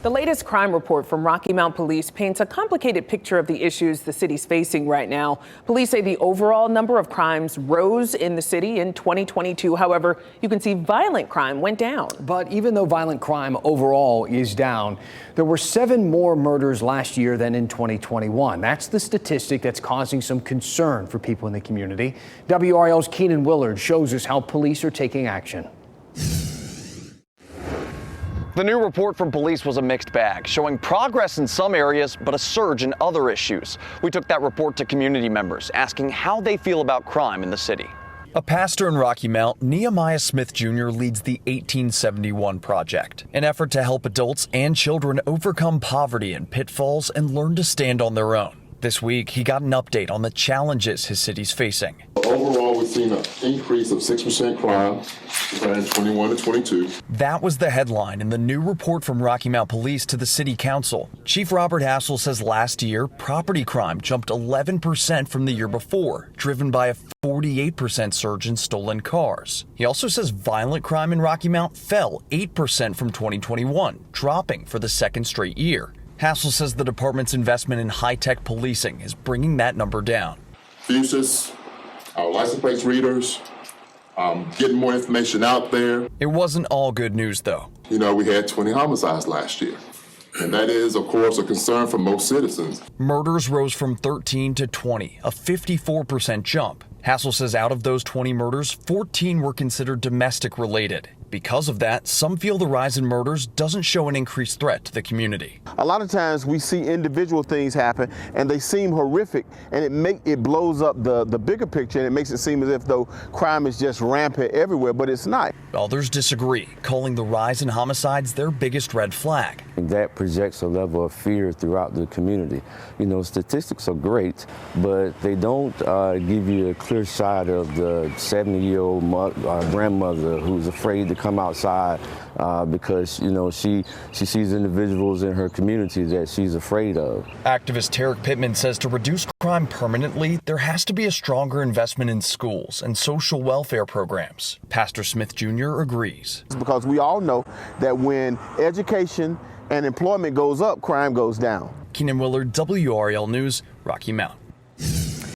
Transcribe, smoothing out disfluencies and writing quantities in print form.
The latest crime report from Rocky Mount Police paints a complicated picture of the issues the city's facing right now. Police say the overall number of crimes rose in the city in 2022. However, you can see violent crime went down. But even though violent crime overall is down, there were 7 more murders last year than in 2021. That's the statistic that's causing some concern for people in the community. WRAL's Keenan Willard shows us how police are taking action. The new report from police was a mixed bag, showing progress in some areas, but a surge in other issues. We took that report to community members, asking how they feel about crime in the city. A pastor in Rocky Mount, Nehemiah Smith Jr. leads the 1871 Project, an effort to help adults and children overcome poverty and pitfalls and learn to stand on their own. This week, he got an update on the challenges his city's facing. Overall, we've seen an increase of 6% crime compared to 21 to 22. That was the headline in the new report from Rocky Mount Police to the City Council. Chief Robert Hassel says last year, property crime jumped 11% from the year before, driven by a 48% surge in stolen cars. He also says violent crime in Rocky Mount fell 8% from 2021, dropping for the second straight year. Hassel says the department's investment in high-tech policing is bringing that number down. Fusus, our license plate readers, getting more information out there. It wasn't all good news, though. You know, we had 20 homicides last year, and that is, of course, a concern for most citizens. Murders rose from 13 to 20, a 54% jump. Hassel says out of those 20 murders, 14 were considered domestic related. Because of that, some feel the rise in murders doesn't show an increased threat to the community. A lot of times we see individual things happen and they seem horrific, and it blows up the bigger picture, and it makes it seem as if though crime is just rampant everywhere, but it's not. Others disagree, calling the rise in homicides their biggest red flag. That projects a level of fear throughout the community. You know, statistics are great, but they don't give you a clear shot of the 70-year-old grandmother who's afraid to come outside because, you know, she sees individuals in her community that she's afraid of. Activist Tarek Pittman says to reduce crime permanently, there has to be a stronger investment in schools and social welfare programs. Pastor Smith Jr. agrees. Because we all know that when education and employment goes up, crime goes down. Keenan Willard, WRAL News, Rocky Mount.